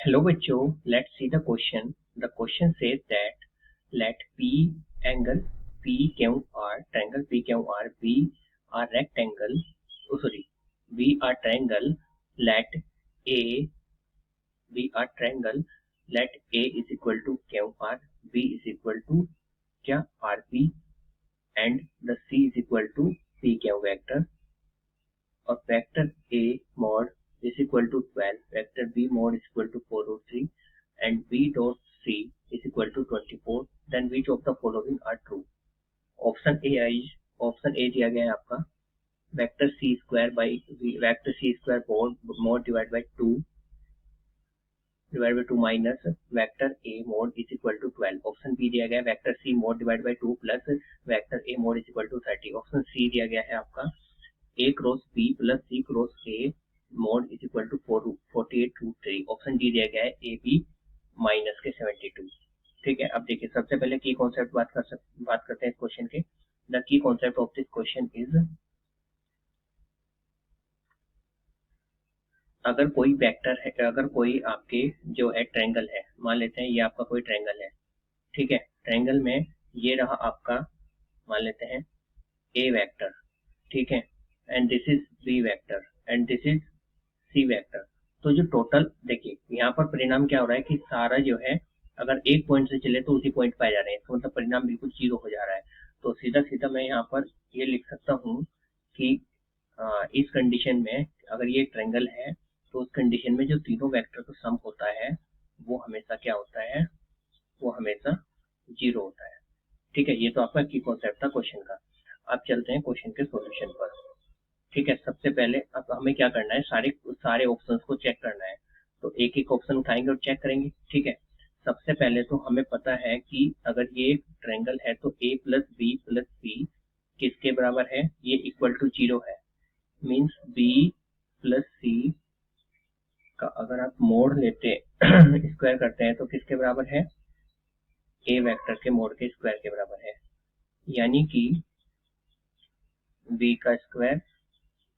Hello बच्चों, let's see the question. The question says that let P angle PQR triangle PQR be a rectangle. Oh sorry, be a triangle. Let A be a triangle. Let A is equal to QR, B is equal to क्या RP and the C is equal to PQ vector. और vector A mod is equal to 12, vector B mod is equal to 4 root 3 and B dot C is equal to 24, then which of the following are true? Option A दिया गया है आपका vector C square by vector C square mod divide by 2 minus vector A mod is equal to 12. Option B दिया गया है vector C mod divide by 2 plus vector A mod is equal to 30. Option C दिया गया है आपका A cross B plus C cross A mod is equal to 48 root 3. Option D दिया गया है ए बी माइनस के 72. ठीक है, अब देखिए सबसे पहले की कॉन्सेप्ट बात करते हैं इस क्वेश्चन के. The key concept of this question is अगर कोई वेक्टर है, अगर कोई आपके जो है ट्रायंगल है, मान लेते हैं ये आपका कोई ट्रायंगल है. ठीक है, ट्रायंगल में ये रहा आपका मान लेते हैं ए वेक्टर. ठीक है, and this is b vector and this is c vector. तो जो टोटल देखिए यहाँ पर परिणाम क्या हो रहा है कि सारा जो है अगर एक पॉइंट से चले तो उसी पॉइंट पर आ जा रहे हैं, तो मतलब परिणाम बिल्कुल जीरो हो जा रहा है. तो सीधा सीधा मैं यहाँ पर ये लिख सकता हूँ कि इस कंडीशन में अगर ये ट्रायंगल है तो उस कंडीशन में जो तीनों वेक्टर का सम होता है वो हमेशा क्या होता है, वो हमेशा जीरो होता है. ठीक है, ये तो आपका की कॉन्सेप्ट था क्वेश्चन का. अब चलते हैं क्वेश्चन के सॉल्यूशन पर. ठीक है, सबसे पहले अब हमें क्या करना है, सारे ऑप्शंस को चेक करना है. तो एक एक ऑप्शन उठाएंगे और चेक करेंगे. ठीक है, सबसे पहले तो हमें पता है कि अगर ये ट्रायंगल है तो a plus b plus c किसके बराबर है, ये इक्वल टू जीरो है. मीन्स b प्लस सी का अगर आप मोड लेते स्क्वायर करते हैं तो किसके बराबर है, a वेक्टर के मोड के स्क्वायर के बराबर है. यानी कि b का स्क्वायर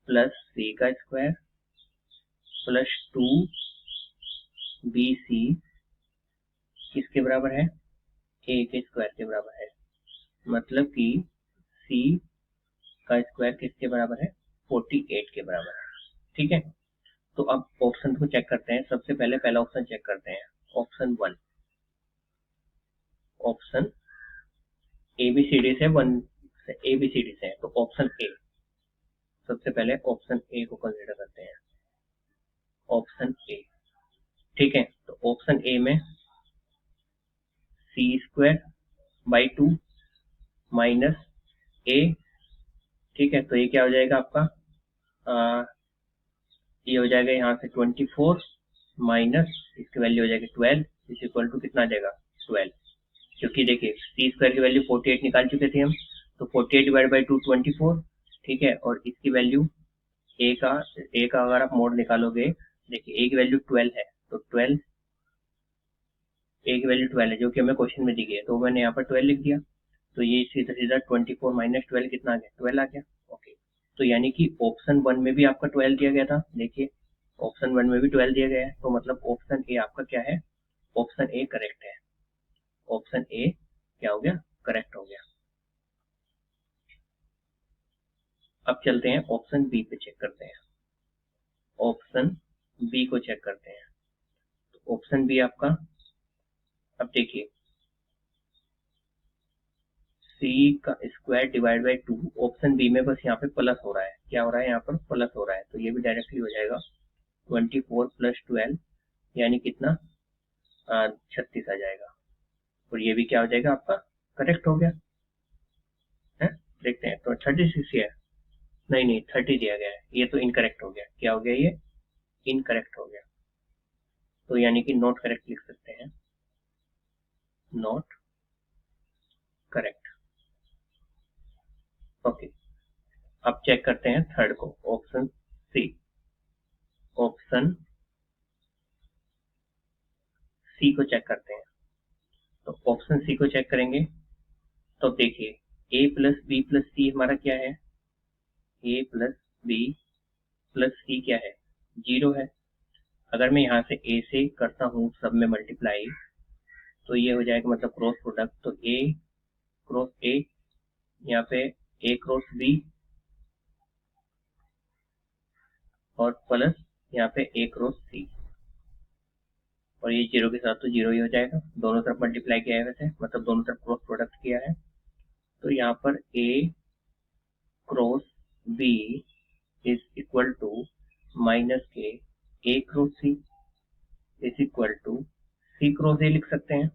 प्लस c का स्क्वायर प्लस 2bc किसके बराबर है, a के स्क्वायर के बराबर है. मतलब कि c का स्क्वायर किसके बराबर है, 48 के बराबर है. ठीक है, तो अब ऑप्शन को चेक करते हैं. सबसे पहले पहला ऑप्शन चेक करते हैं, ऑप्शन 1. ऑप्शन एबीसीडी से एबीसीडी से, तो ऑप्शन ए. सबसे पहले ऑप्शन ए को कंसीडर करते हैं, ऑप्शन ए. ठीक है, तो ऑप्शन ए में सी स्क्वायर बाई 2 माइनस ए. ठीक है, तो ये क्या हो जाएगा आपका, ये हो जाएगा यहाँ से 24 माइनस इसकी वैल्यू हो जाएगी 12 इज इक्वल टू कितना आ जाएगा 12. क्योंकि देखिए सी स्क्वायर की वैल्यू 48 निकाल चुके थे हम, तो 48 डिवाइड बाई 2 24. ठीक है, और इसकी वैल्यू ए का अगर आप मोड निकालोगे, देखिए ए की वैल्यू 12 है, तो 12 ए की वैल्यू 12 है जो कि हमें क्वेश्चन में दी गई है, तो मैंने यहाँ पर 12 लिख दिया. तो ये सीधा सीधा 24 माइनस 12 कितना आ गया, 12 आ गया. ओके, तो यानी कि ऑप्शन 1 में भी आपका 12 दिया गया था. देखिए ऑप्शन 1 में भी 12 दिया गया है, तो मतलब ऑप्शन ए आपका क्या है, ऑप्शन ए करेक्ट है. ऑप्शन ए क्या हो गया, करेक्ट हो गया. अब चलते हैं ऑप्शन बी पे चेक करते हैं. ऑप्शन बी को चेक करते हैं. तो ऑप्शन बी आपका, अब देखिए c का square divide by 2. Option b में बस यहाँ पे प्लस हो रहा है, क्या हो रहा है यहाँ पर प्लस हो रहा है, तो ये भी डायरेक्टली हो जाएगा 24 प्लस 12 यानी कितना 36 आ जाएगा. और ये भी क्या हो जाएगा आपका करेक्ट हो गया है. देखते हैं तो 36 है, नहीं 30 दिया गया है, ये तो इनकरेक्ट हो गया. क्या हो गया, ये इनकरेक्ट हो गया. तो यानी कि नॉट करेक्ट लिख सकते हैं, नॉट करेक्ट. ओके, अब चेक करते हैं थर्ड को, ऑप्शन सी. ऑप्शन सी को चेक करते हैं. तो ऑप्शन सी को चेक करेंगे तो देखिए a प्लस बी प्लस सी हमारा क्या है, a प्लस बी प्लस सी क्या है, जीरो है. अगर मैं यहाँ से ए से करता हूँ सब में मल्टीप्लाई, तो ये हो जाएगा मतलब क्रॉस प्रोडक्ट, तो ए क्रॉस ए, यहाँ पे ए क्रॉस बी और प्लस यहाँ पे ए क्रॉस सी, और ये जीरो के साथ तो जीरो ही हो जाएगा, दोनों तरफ मल्टीप्लाई किया है वैसे, मतलब दोनों तरफ क्रॉस प्रोडक्ट किया है। तो यहाँ पर A cross B is equal to minus के A cross C is equal to C cross A लिख सकते हैं।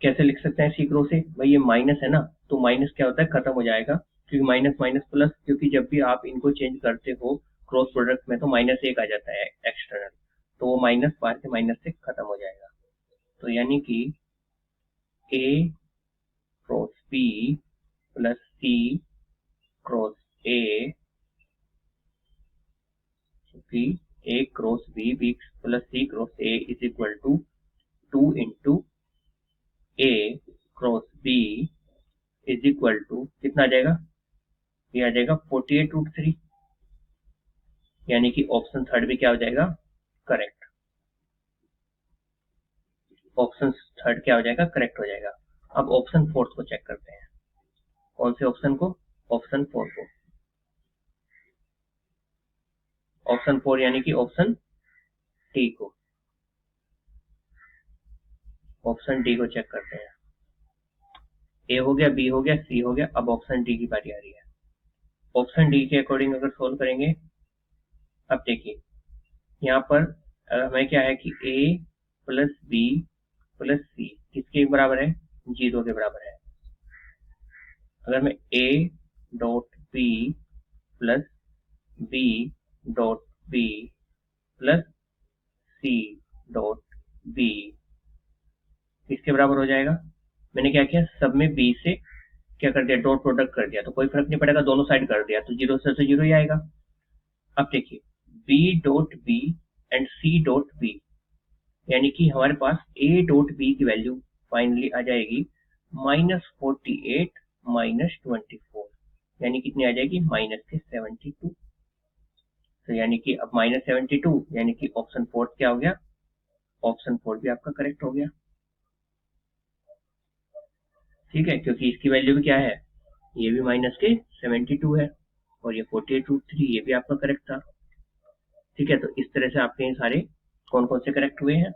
कैसे लिख सकते हैं सी क्रॉस ए? भाई ये माइनस है ना, तो माइनस क्या होता है, खत्म हो जाएगा, क्योंकि माइनस माइनस प्लस, क्योंकि जब भी आप इनको चेंज करते हो क्रॉस प्रोडक्ट में तो माइनस एक आ जाता है एक्सटर्नल, तो वो माइनस बाहर के माइनस से खत्म हो जाएगा। तो यानी कि A cross B plus C cross A, क्योंकि A cross B plus C cross A is equal to 2 into A cross B is equal to कितना आ जाएगा, ये आ जाएगा 48√3, यानी कि ऑप्शन थर्ड भी क्या हो जाएगा, करेक्ट। ऑप्शन थर्ड क्या हो जाएगा, करेक्ट हो जाएगा। अब ऑप्शन फोर्थ को चेक करते हैं। कौन से ऑप्शन को? ऑप्शन फोर को। ऑप्शन फोर यानी कि ऑप्शन डी को। ऑप्शन डी को चेक करते हैं। ए हो गया, बी हो गया, सी हो गया, अब ऑप्शन डी की बारी आ रही है। ऑप्शन डी के अकॉर्डिंग अगर सोल्व करेंगे, अब देखिए यहाँ पर हमें क्या है कि a plus b plus c किसके बराबर है, 0 के बराबर है। अगर मैं a dot b plus b dot b plus c dot b किसके बराबर हो जाएगा, मैंने क्या किया, सब में बी से क्या कर दिया, डॉट प्रोडक्ट कर दिया, तो कोई फर्क नहीं पड़ेगा, दोनों साइड कर दिया, तो जीरो से तो जीरो ही आएगा। अब देखिए b dot b and c dot b, यानी कि हमारे पास ए डॉट बी की वैल्यू फाइनली आ जाएगी -48 -24, यानी कितनी आ जाएगी, -72। तो यानी कि अब -72, यानी कि ऑप्शन फोर्थ क्या हो गया, ऑप्शन फोर्थ भी आपका करेक्ट हो गया। ठीक है, क्योंकि इसकी वैल्यू भी क्या है, ये भी -72 है, और ये 48√3 ये भी आपका करेक्ट था। ठीक है, तो इस तरह से आपके सारे कौन कौन से करेक्ट हुए हैं,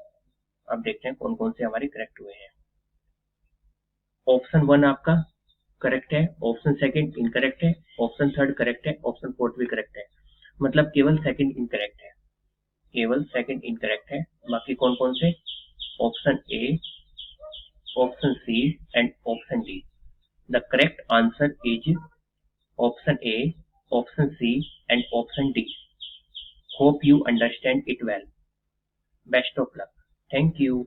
अब देखते हैं कौन कौन से हमारे करेक्ट हुए हैं। ऑप्शन वन आपका करेक्ट है, ऑप्शन सेकंड इनकरेक्ट है, ऑप्शन थर्ड करेक्ट है, ऑप्शन फोर्थ भी करेक्ट है, मतलब केवल सेकंड इनकरेक्ट है, केवल सेकंड इनकरेक्ट है। बाकी कौन कौन से, option a, option c and option d. The correct answer is option a, option c and option d. Hope you understand it well. Best of luck. Thank you.